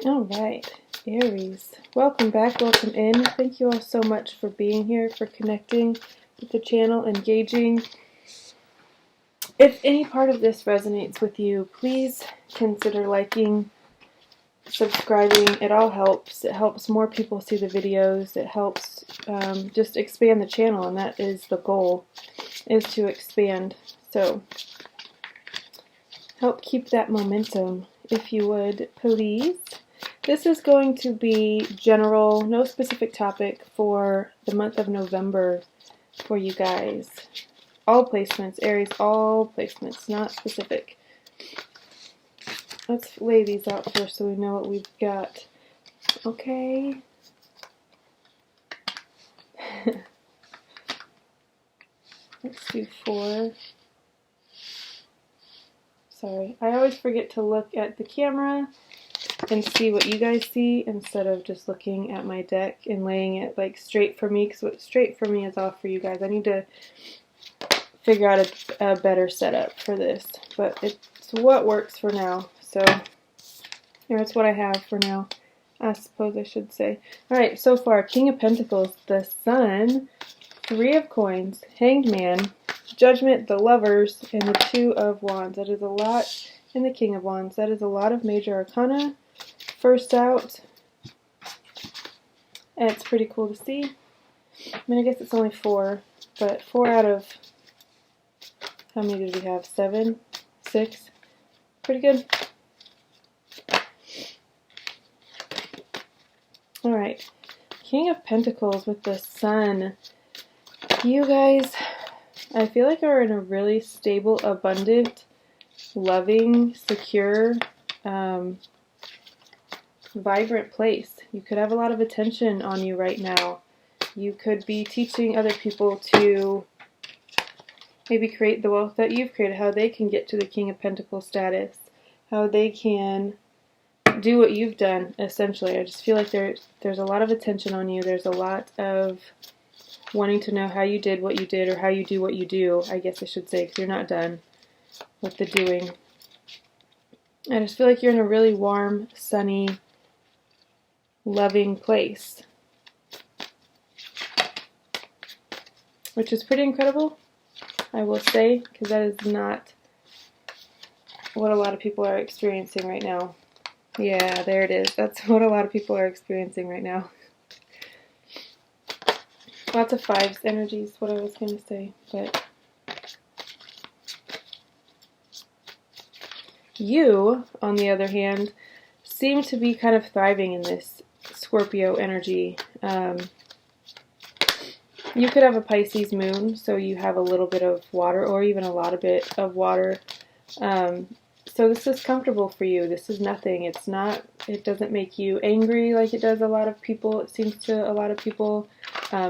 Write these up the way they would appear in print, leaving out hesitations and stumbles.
Alright, Aries, welcome back, welcome in. Thank you all so much for being here, for connecting with the channel, engaging. If any part of this resonates with you, please consider liking, subscribing. It all helps. It helps more people see the videos. It helps just expand the channel, and that is the goal, is to expand. So help keep that momentum, if you would, please. This is going to be general, no specific topic for the month of November for you guys. All placements, Aries, all placements, not specific. Let's lay these out first so we know what we've got. Okay. Let's do 4. Sorry, I always forget to look at the camera and see what you guys see instead of just looking at my deck and laying it like straight for me, because what's straight for me is off for you guys. I need to figure out a better setup for this, but it's what works for now. So that's what I have for now, I suppose I should say. Alright, so far, King of Pentacles, the Sun, 3 of Coins, Hanged Man, Judgment, the Lovers, and the 2 of Wands. That is a lot, and the King of Wands. That is a lot of major arcana. First out, and it's pretty cool to see. I mean, I guess it's only 4, but 4 out of, how many did we have? 7? 6? Pretty good. Alright, King of Pentacles with the Sun. You guys, I feel like are in a really stable, abundant, loving, secure, vibrant place. You could have a lot of attention on you right now. You could be teaching other people to maybe create the wealth that you've created, how they can get to the King of Pentacles status, how they can do what you've done, essentially. I just feel like there's a lot of attention on you. There's a lot of wanting to know how you did what you did, or how you do what you do, I guess I should say, because you're not done with the doing. I just feel like you're in a really warm, sunny, loving place, which is pretty incredible, I will say, because that is not what a lot of people are experiencing right now. Yeah, there it is. That's what a lot of people are experiencing right now. Lots of 5s energy is what I was going to say, but you, on the other hand, seem to be kind of thriving in this Scorpio energy. You could have a Pisces moon, so you have a little bit of water, or even a lot of bit of water. So this is comfortable for you. This is nothing. It's not, it doesn't make you angry like it does a lot of people. It seems to a lot of people,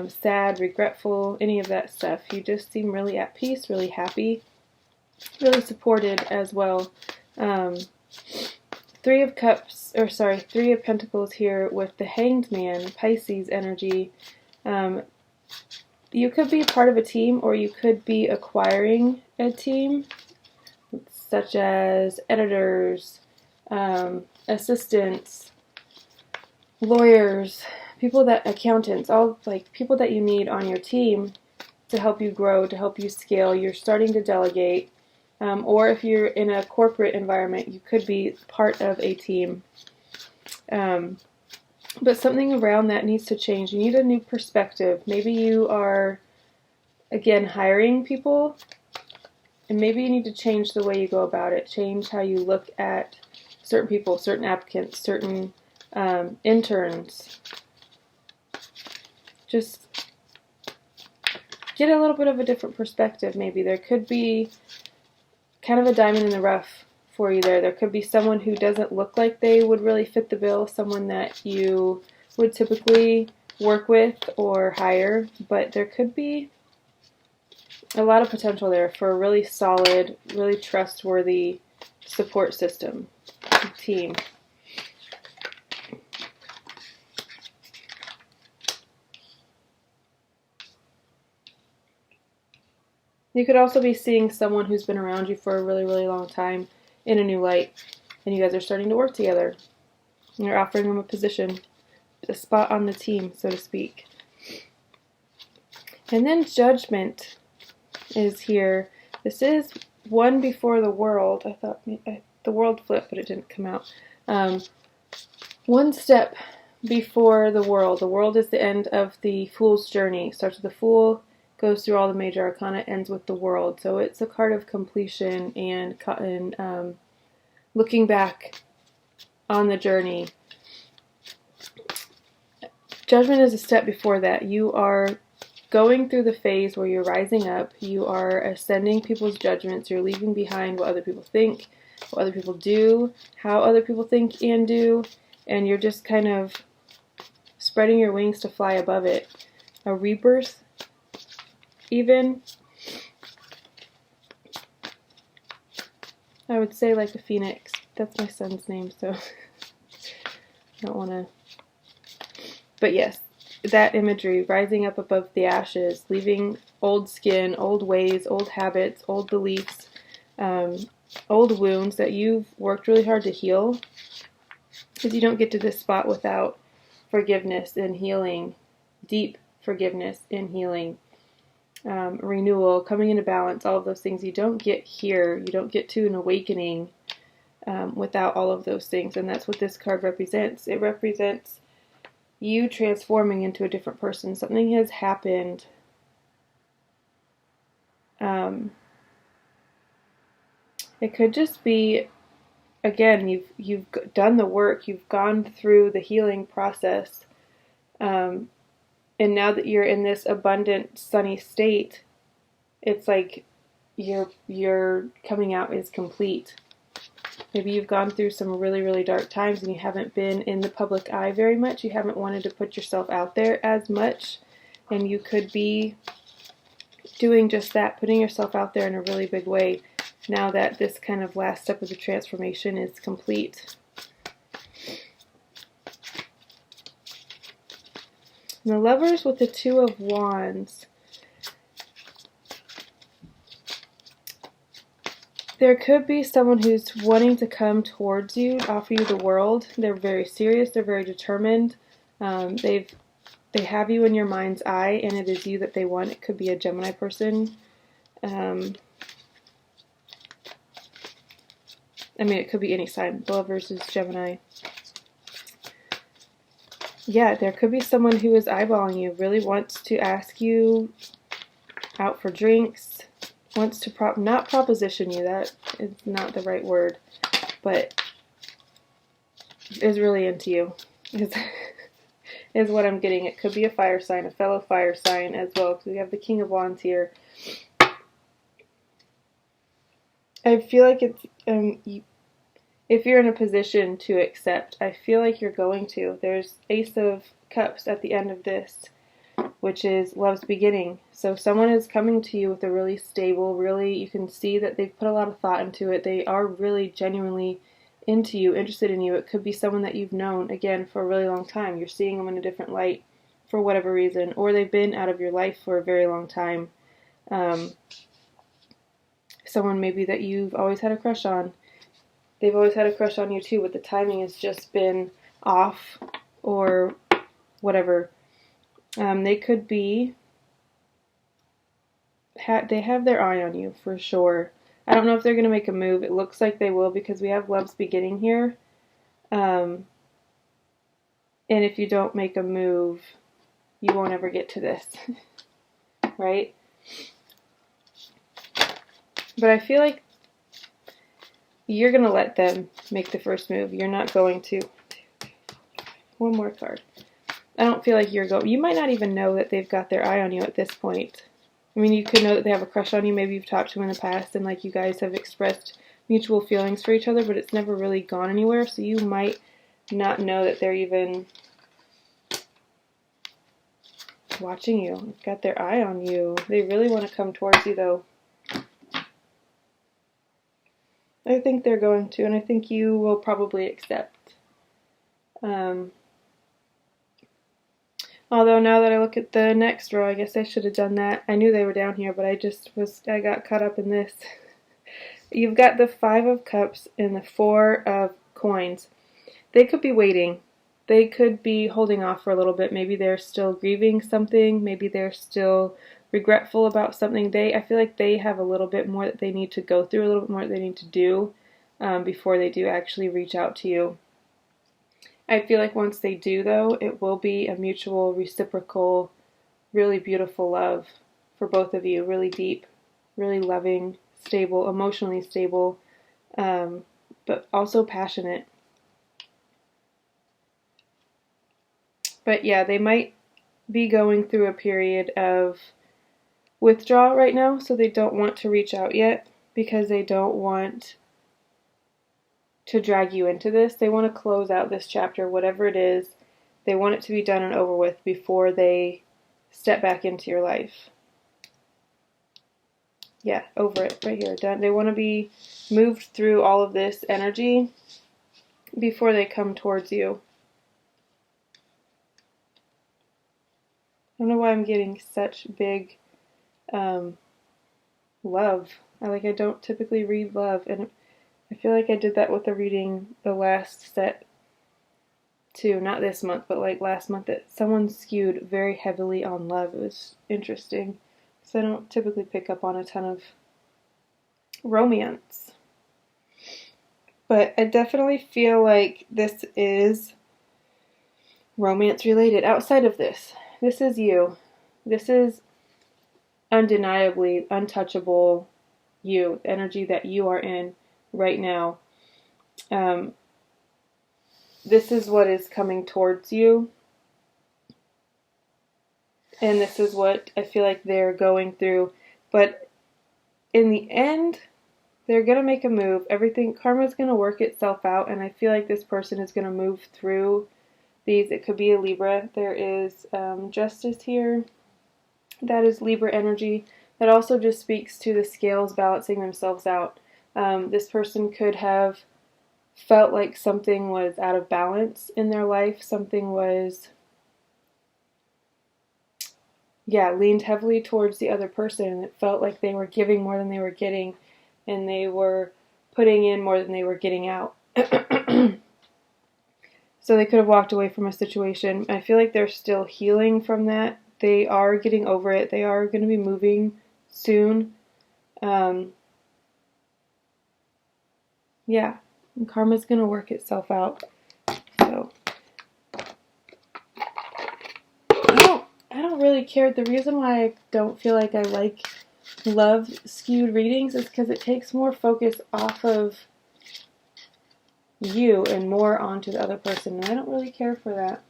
sad, regretful, any of that stuff. You just seem really at peace, really happy, really supported as well. 3 of Cups, or sorry, 3 of Pentacles here with the Hanged Man, Pisces energy. You could be part of a team, or you could be acquiring a team, such as editors, assistants, lawyers, accountants, all like people that you need on your team to help you grow, to help you scale. You're starting to delegate. Or if you're in a corporate environment, you could be part of a team. But something around that needs to change. You need a new perspective. Maybe you are, again, hiring people, and maybe you need to change the way you go about it. Change how you look at certain people, certain applicants, certain interns. Just get a little bit of a different perspective, maybe. There could be kind of a diamond in the rough for you there. There could be someone who doesn't look like they would really fit the bill, someone that you would typically work with or hire, but there could be a lot of potential there for a really solid, really trustworthy support system, team. You could also be seeing someone who's been around you for a really, really long time in a new light, and you guys are starting to work together. You're offering them a position, a spot on the team, so to speak. And then Judgment is here. This is one before the World. I thought the World flipped, but it didn't come out. One step before the World. The World is the end of the Fool's journey. It starts with the Fool, goes through all the major arcana, ends with the World. So it's a card of completion and looking back on the journey. Judgment is a step before that. You are going through the phase where you're rising up. You are ascending people's judgments. You're leaving behind what other people think, what other people do, how other people think and do, and you're just kind of spreading your wings to fly above it. A rebirth, even. I would say like a phoenix. That's my son's name, so I don't want to. But yes, that imagery, rising up above the ashes, leaving old skin, old ways, old habits, old beliefs, old wounds that you've worked really hard to heal. Because you don't get to this spot without forgiveness and healing, deep forgiveness and healing, renewal, coming into balance, all of those things. You don't get here, you don't get to an awakening without all of those things. And that's what this card represents. It represents you transforming into a different person. Something has happened. It could just be, again, you've done the work, you've gone through the healing process, and now that you're in this abundant, sunny state, it's like your coming out is complete. Maybe you've gone through some really, really dark times and you haven't been in the public eye very much. You haven't wanted to put yourself out there as much. And you could be doing just that, putting yourself out there in a really big way now that this kind of last step of the transformation is complete. And the Lovers with the Two of Wands. There could be someone who's wanting to come towards you, offer you the world. They're very serious. They're very determined. They have you in your mind's eye, and it is you that they want. It could be a Gemini person. It could be any sign. Lovers is Gemini. Yeah, there could be someone who is eyeballing you, really wants to ask you out for drinks, wants to not proposition you, that is not the right word, but is really into you, is what I'm getting. It could be a fire sign, a fellow fire sign as well, because we have the King of Wands here. I feel like it's, if you're in a position to accept, I feel like you're going to. There's Ace of Cups at the end of this, which is love's beginning. So someone is coming to you with a really stable, you can see that they've put a lot of thought into it. They are really genuinely into you, interested in you. It could be someone that you've known, again, for a really long time. You're seeing them in a different light for whatever reason, or they've been out of your life for a very long time. Someone maybe that you've always had a crush on. They've always had a crush on you too, but the timing has just been off or whatever. They could be, they have their eye on you for sure. I don't know if they're going to make a move. It looks like they will because we have love's beginning here. And if you don't make a move, you won't ever get to this. Right? But I feel like you're going to let them make the first move. You're not going to. One more card. I don't feel like you're going. You might not even know that they've got their eye on you at this point. I mean, you could know that they have a crush on you. Maybe you've talked to them in the past and like you guys have expressed mutual feelings for each other, but it's never really gone anywhere. So you might not know that they're even watching you. They've got their eye on you. They really want to come towards you though. I think they're going to, and I think you will probably accept. Although now that I look at the next row, I guess I should have done that. I knew they were down here, but I got caught up in this. You've got the Five of Cups and the Four of Coins. they could be waiting. They could be holding off for a little bit. Maybe they're still grieving something. Maybe they're still regretful about something. I feel like they have a little bit more that they need to go through, a little bit more that they need to do before they do actually reach out to you. I feel like once they do, though, it will be a mutual, reciprocal, really beautiful love for both of you. Really deep, really loving, stable, emotionally stable, but also passionate. But yeah, they might be going through a period of withdrawal right now, so they don't want to reach out yet because they don't want to drag you into this. They want to close out this chapter, whatever it is. They want it to be done and over with before they step back into your life. Yeah, over it, right here, done. They want to be moved through all of this energy before they come towards you. I don't know why I'm getting such big love. I don't typically read love, and I feel like I did that with the reading the last set too. Not this month, but like last month, that someone skewed very heavily on love. It was interesting, because I don't typically pick up on a ton of romance. But I definitely feel like this is romance related. Outside of this, this is you. This is undeniably untouchable you, the energy that you are in right now. This is what is coming towards you, and this is what I feel like they're going through. But in the end, they're going to make a move. Karma is going to work itself out, and I feel like this person is going to move through these. It could be a Libra. There is justice here. That is Libra energy. That also just speaks to the scales balancing themselves out. This person could have felt like something was out of balance in their life. Something was, leaned heavily towards the other person, and it felt like they were giving more than they were getting, and they were putting in more than they were getting out. So they could have walked away from a situation. I feel like they're still healing from that. They are getting over it. They are going to be moving soon. And karma's going to work itself out. So I don't really care. The reason why I don't feel like I like love skewed readings is because it takes more focus off of you and more onto the other person, and I don't really care for that.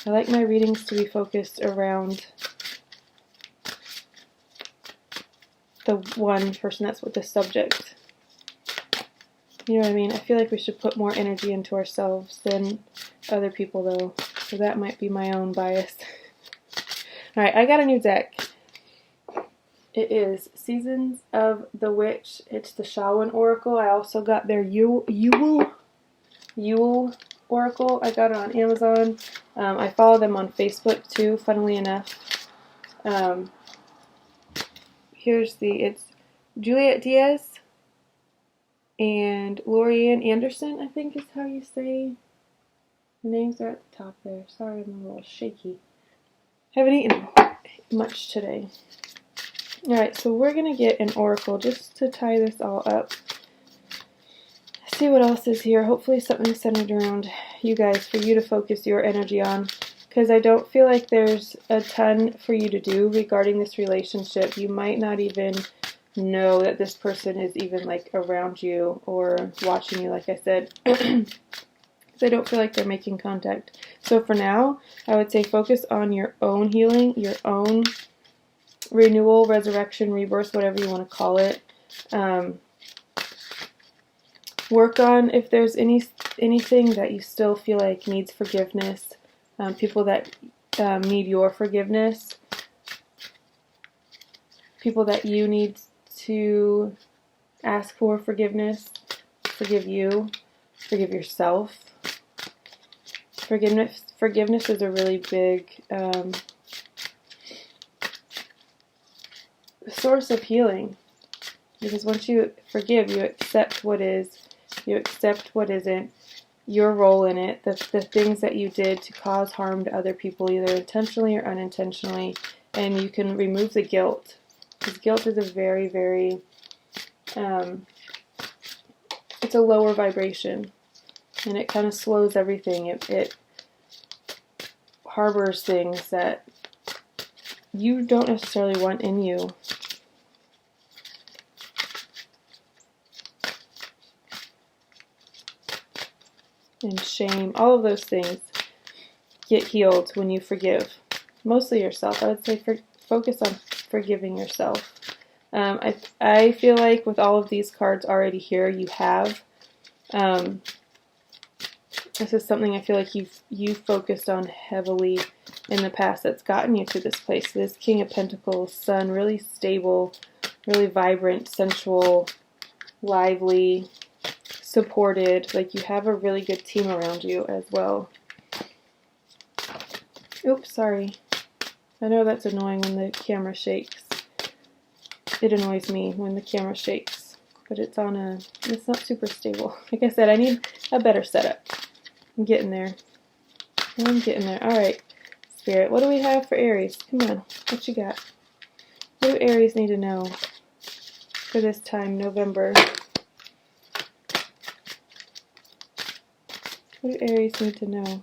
I like my readings to be focused around the one person that's with the subject. You know what I mean? I feel like we should put more energy into ourselves than other people, though. So that might be my own bias. Alright, I got a new deck. It is Seasons of the Witch. It's the Shawan Oracle. I also got their Yule Oracle. I got it on Amazon. I follow them on Facebook too, funnily enough. It's Juliet Diaz and Lorianne Anderson, I think is how you say the names. Are at the top there. Sorry, I'm a little shaky. Haven't eaten much today. Alright, so we're going to get an oracle just to tie this all up. See what else is here. Hopefully something centered around you guys for you to focus your energy on. Because I don't feel like there's a ton for you to do regarding this relationship. You might not even know that this person is even like around you or watching you, like I said. Because I don't feel like they're making contact. So for now, I would say focus on your own healing, your own renewal, resurrection, rebirth, whatever you want to call it. Work on if there's anything that you still feel like needs forgiveness. People that need your forgiveness. People that you need to ask for forgiveness. Forgive you. Forgive yourself. Forgiveness is a really big source of healing. Because once you forgive, you accept what is, you accept what isn't. your role in it, the things that you did to cause harm to other people, either intentionally or unintentionally, and you can remove the guilt. Because guilt is a very, very, it's a lower vibration, and it kind of slows everything. It harbors things that you don't necessarily want in you. And shame, all of those things get healed when you forgive. Mostly yourself. I would say focus on forgiving yourself. I feel like with all of these cards already here, you have. This is something I feel like you've focused on heavily in the past that's gotten you to this place. This King of Pentacles, Sun, really stable, really vibrant, sensual, lively, supported. Like you have a really good team around you as well. Oops, sorry. I know that's annoying when the camera shakes. It annoys me when the camera shakes, but it's not super stable. Like I said, I need a better setup. I'm getting there. I'm getting there. Alright, Spirit, what do we have for Aries? Come on, what you got? What do Aries need to know for this time, November? What do Aries need to know?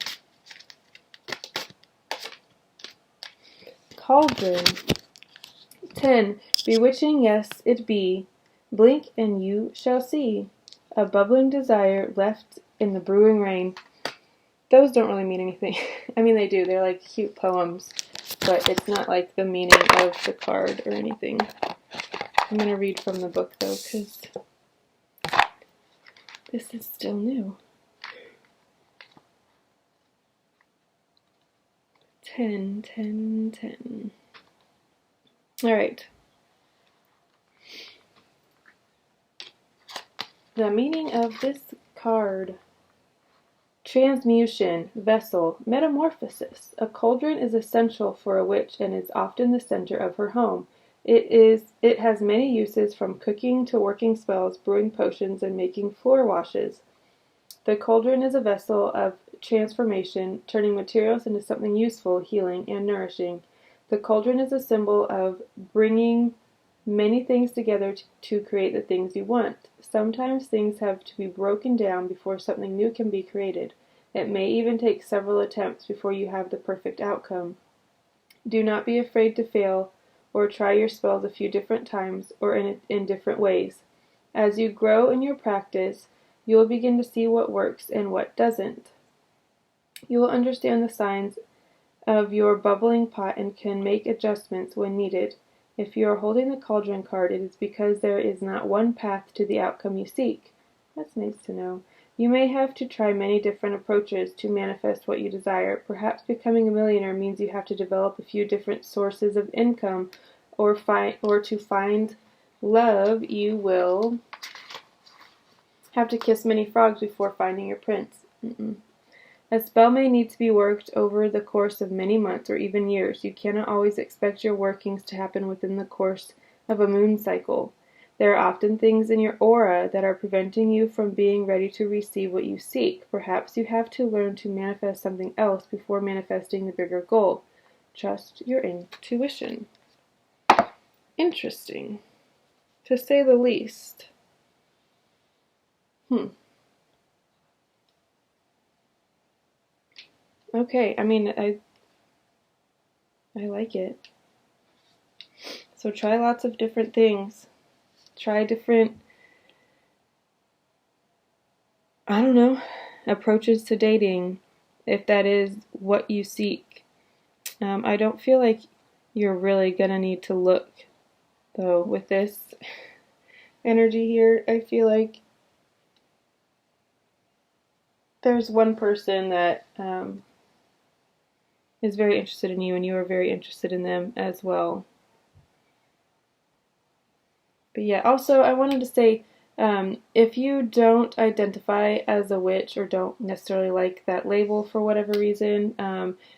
Cauldron. 10. Bewitching, yes, it be. Blink and you shall see. A bubbling desire left in the brewing rain. Those don't really mean anything. I mean, they do. They're like cute poems, but it's not like the meaning of the card or anything. I'm going to read from the book, though, because this is still new. 10, 10, 10. Alright. The meaning of this card. Transmutation, vessel, metamorphosis. A cauldron is essential for a witch and is often the center of her home. It has many uses, from cooking to working spells, brewing potions, and making floor washes. The cauldron is a vessel of transformation, turning materials into something useful, healing, and nourishing. The cauldron is a symbol of bringing many things together to create the things you want. Sometimes things have to be broken down before something new can be created. It may even take several attempts before you have the perfect outcome. Do not be afraid to fail, or try your spells a few different times or in different ways. As you grow in your practice, you will begin to see what works and what doesn't. You will understand the signs of your bubbling pot and can make adjustments when needed. If you are holding the Cauldron card, it is because there is not one path to the outcome you seek. That's nice to know. You may have to try many different approaches to manifest what you desire. Perhaps becoming a millionaire means you have to develop a few different sources of income, or to find love, you will have to kiss many frogs before finding your prince. A spell may need to be worked over the course of many months or even years. You cannot always expect your workings to happen within the course of a moon cycle. There are often things in your aura that are preventing you from being ready to receive what you seek. Perhaps you have to learn to manifest something else before manifesting the bigger goal. Trust your intuition. Interesting, to say the least. Okay, I mean, I like it. So try lots of different things. Try different, I don't know, approaches to dating, if that is what you seek. I don't feel like you're really going to need to look, though, with this energy here. I feel like there's one person that is very interested in you, and you are very interested in them as well. But yeah, also I wanted to say, if you don't identify as a witch or don't necessarily like that label for whatever reason,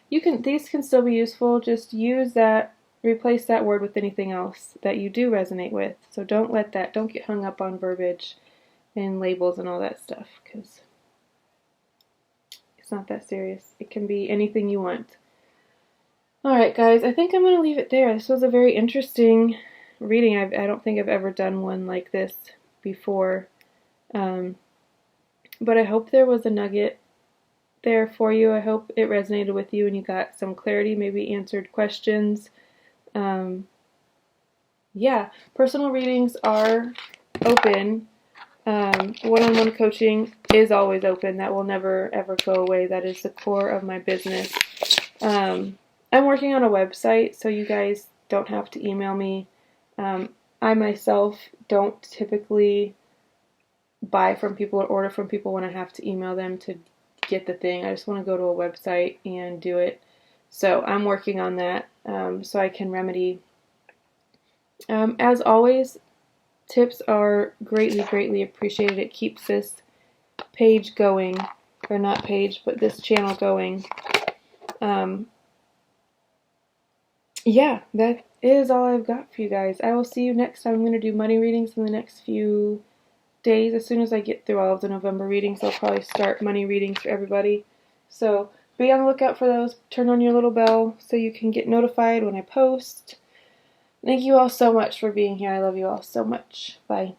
these can still be useful. Just use that, replace that word with anything else that you do resonate with. So don't get hung up on verbiage and labels and all that stuff, because It's not that serious. It can be anything you want. Alright guys, I think I'm going to leave it there. This was a very interesting reading. I don't think I've ever done one like this before. But I hope there was a nugget there for you. I hope it resonated with you and you got some clarity, maybe answered questions. Yeah, personal readings are open. One-on-one coaching is always open. That will never ever go away. That is the core of my business. I'm working on a website, so you guys don't have to email me. I myself don't typically buy from people or order from people when I have to email them to get the thing. I just want to go to a website and do it. So I'm working on that so I can remedy. As always, tips are greatly, greatly appreciated. It keeps this page going, or not page, but this channel going. Yeah, that is all I've got for you guys. I will see you next time. I'm going to do money readings in the next few days. As soon as I get through all of the November readings, I'll probably start money readings for everybody. So be on the lookout for those. Turn on your little bell so you can get notified when I post. Thank you all so much for being here. I love you all so much. Bye.